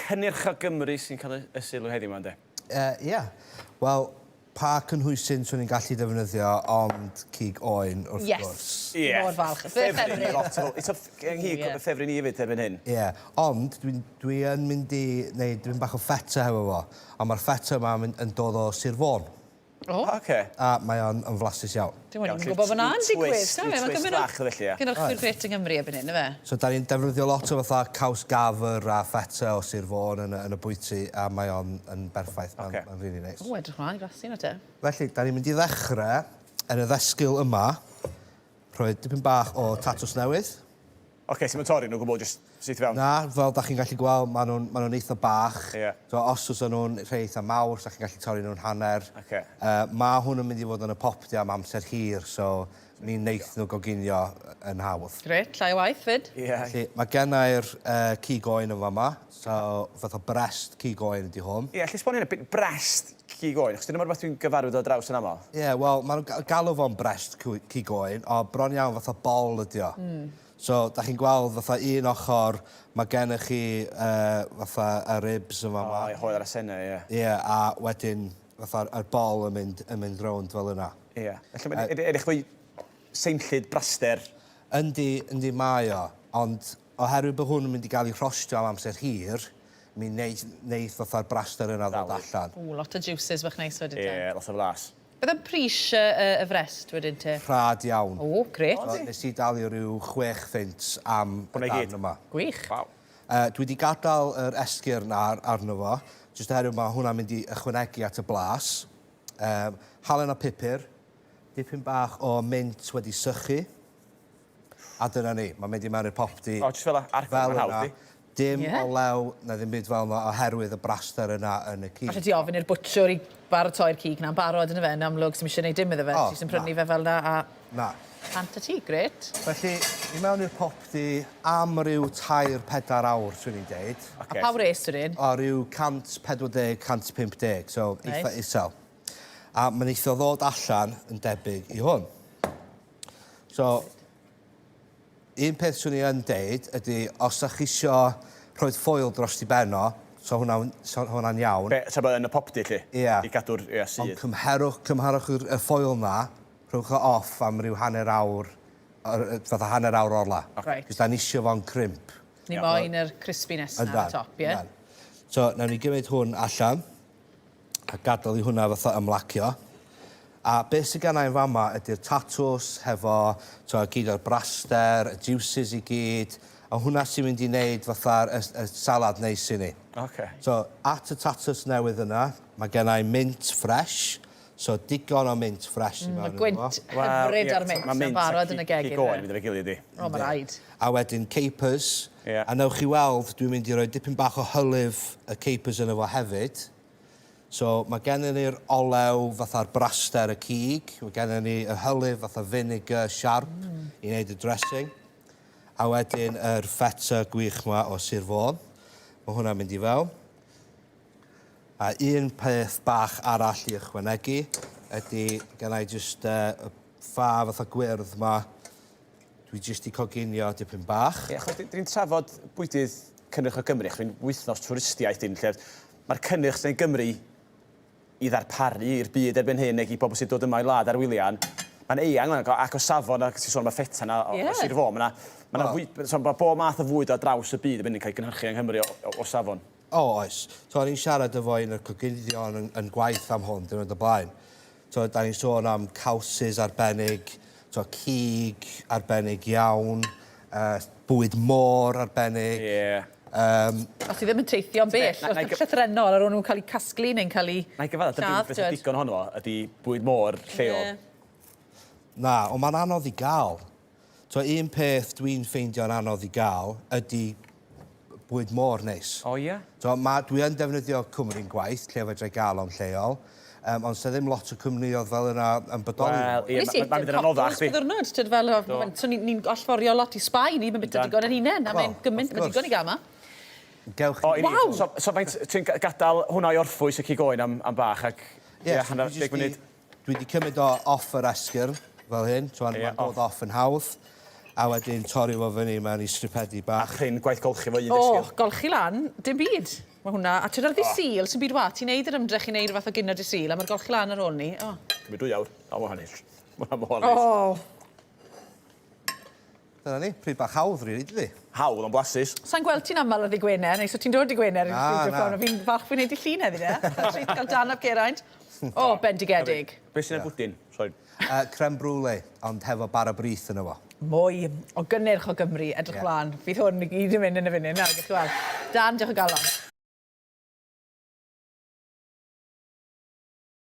cynnyrch o Gymru sy'n cael y sylw heddiw yma, ynddo? Ie. Wel, pa cynhwysyn swn i'n gallu defnyddio, ond Cig Oen wrth gwrs. Ie. Mor falch. Ffefryn. It's a ffefryn i hefyd erbyn hyn. Ie, ond dwi yn mynd i wneud dwi'n bach o ffeta hefo fo. A mae'r ffeta yma yn dod o Sir Fôn. O, oce. A mae o'n flasus iawn. Dwi'n mwyn gwybod fyna yn digwydd. Twist bach felly, ie. Gynhyrchwyr gret yng Nghymru ebyn hyn, efe? So, da ni'n defnyddio lot o fatha caws gafr a ffeta o Sir Fôn yn y bwyty, a mae o'n berffaith. Mae'n rili neis. O, edrych mlaen i grassi na te. Felly, da ni'n mynd i ddechrau yn y ddesgyl yma, rhoi dipyn bach o tatws newydd. Oce, sy'n mynd torri nhw'n gwybod jyst sydd i fewn? Na, fel da chi'n gallu gweld, maen nhw'n eitha bach. Ie. So, os oes nhw'n rhai eitha mawr, da chi'n gallu torri nhw'n hanner. Oce. Mae hwn yn mynd i fod yn y popdi am amser hir, so ni'n neith nhw goginio yn hawdd. Gret, llai o waith fyd. Ie. Felly, mae gennau'r Cig Oen yn fama, so fath o brest Cig Oen ydi hwn. Ie, lle sbon hyn y brest Cig Oen, achos dyna rhywbeth dwi'n gyfarwydd o draws yn aml. Ie, wel, maen nhw'n galw fo'n brest Cig Oen, o bron iawn fath o bol ydi o. So, da chi'n gweld fatha un ochr, mae gennych chi fatha y ribs yma. O, i hoel ar y senau, ie. Ie, a wedyn fatha'r bol yn mynd rownd fel yna. Ie. Felly, edrych fwy seimllyd braster. Yndi mae o, ond oherwydd bod hwn yn mynd i gael ei rhostio am amser hir, mi wneith fatha'r braster yna ddod allan. O, lot o juices bach neis wedyn te. Ie, lot o flas. Beth yn pris y frest wedyn te? Rhad iawn. O, gret. Nes i dalu ryw 6 ffint am y darn yma. Gwych. Waw. Dwi wedi gadael yr esgyrn arno fo, jyst oherwydd mae hwnna'n mynd i ychwanegu at y blas. Halen o pupur, dipyn bach o mint wedi sychu. A dyna ni, mae'n mynd i mewn i'r popdi. O, jyst fel arfer yn hawdd di. Dim o lew, na ddim byd fel yna, oherwydd y braster yna yn y cig. Alla ti ofyn i'r bwtsiwr i baratoi'r cig na'n barod yn y fe, yn amlwg sy'n eisiau gwneud dim iddo fe. Ti sy'n prynu fe fel yna a... Na. Pant y ti, gret. Felly, i mewn i'r popdi am ryw 3-4 awr, swn i'n deud. A pa wres ydyn? O, ryw 140-150, so eitha isel. A mae'n eitha ddod allan yn debyg i hwn. So, un peth swn i yn deud ydy, os ydych chi isio rhoi ffoil dros di benno, so hwnna'n iawn. Be, ta bod yn y popdi, lle? Ie. I gadw'r sydd. Ond cymharwch y ffoil na, rhowch o off am ryw hanner awr, fatha hanner awr orla. Right. Cos da ni isio fo'n crimp. Ni moyn yr crispiness na ar y top, ie? So, nawn ni gymryd hwn allan, a gadael i hwnna fatha ymlacio. A beth sydd gan i'n fama ydy'r tatws hefo gyd o'r braster, y juices i gyd, a hwnna sy'n mynd i wneud fatha'r salad neis i ni. Oce. So, at y tatws newydd yna, mae gen i mint fresh, so digon o mint fresh i mewn. Mae gwynt hyfryd ar mint yn barod yn y gegin. Cig Oen, mynd efo'i gilydd i. O, mae rhaid. A wedyn capers, a newch chi weld, dwi'n mynd i roi dipyn bach o hylif y capers yna fo hefyd. So, mae gennym ni'r olew fatha'r braster y cig, mae gennym ni y hylif fatha vinegar sharp i wneud y dressing, a wedyn yr feta gwych yma o Sir Fôn. Mae hwnna'n mynd i fewn. A un peth bach arall i ychwanegu ydy gennau jyst y ffa fatha gwyrdd yma. Dwi jyst i coginio dipyn bach. Ie, dwi'n trafod bwydydd cynnyrch o Gymru, dwi'n wythnos twristiaeth dyn, lle mae'r cynnyrch sy'n Gymru i ddarparu i'r byd erbyn hyn, neu i bobl sy'n dod yma i lad ar wylian. Mae'n eang, ac o safon, ac ti'n sôn am y ffeta yna o Sir Fôn. Mae bob math o fwyd ar draws y byd yn mynd i cael gynhyrchu yng Nghymru o safon. O, oes. So, ni'n siarad efo un o'r coginion yn gwaith am hwn, dyn nhw'n y blaen. So, da ni'n sôn am cawsys arbennig, cig arbennig iawn, bwyd môr arbennig. Ie. Os i ddim yn teithio'n bell, os yw'n llythrenol ar nhw'n cael eu casglu neu'n cael eu Na i gyfadda, dyna digon honno ydy bwyd môr lleol. Na, ond mae'n anodd i gael. So, un peth dwi'n ffeindio'n anodd i gael ydy bwyd môr neis. O, ie? So, dwi yn defnyddio Cymru'n gwaith, lle fedra i gael o'n lleol, ond sydd ddim lot o cwmnioedd fel yna yn bodoli. Wel, ie, mae'n mynd yn anoddach, fi. Diwrnod, tyd fel, so ni'n allforio lot i Sbaen, ni'n byd digon yn hunain, a mae'n gymaint, mae'n digon i gama. Gewch chi. Waw! So, ti'n gadael hwnna i orffwys y Cig Oen am bach, ac hanner 10 munud? Dwi wedi cymryd o off yr esgyrn, fel hyn, so mae'n dod off yn hawdd, a wedyn torri fo fyny mewn i stripedi bach. A chyn gwaith golchi fo un esgyrn? O, golchi lan, dim byd. Mae hwnna... A ti'n rhaid i sil, sy'n byd wa, ti'n neud yr ymdrech i neud rhywbeth o gynnar i sil, a mae'r golchi lan ar ôl ni. Cymryd 2 awr. O, mae hynny. Mae hynny. Dyna ni, pryd bach hawdd rili, dydi? Hawdd o'n blasus. Sa'n gweld ti'n aml oedd i Gwener, neu so ti'n dod i Gwener i'r studio ffôn, fi'n falch fi'n neud i llun heddi, de? Treat gael danaf Geraint. O, bendigedig. Be sy'n ei bwdyn? Sorry. Creme brulee, ond hefo bara brith yn efo. Mwy o gynnyrch o Gymru, edrych lan. Fydd hwn i gyd yn mynd yn y funud. Nawr, gwych i weld. Dan, diolch o galon.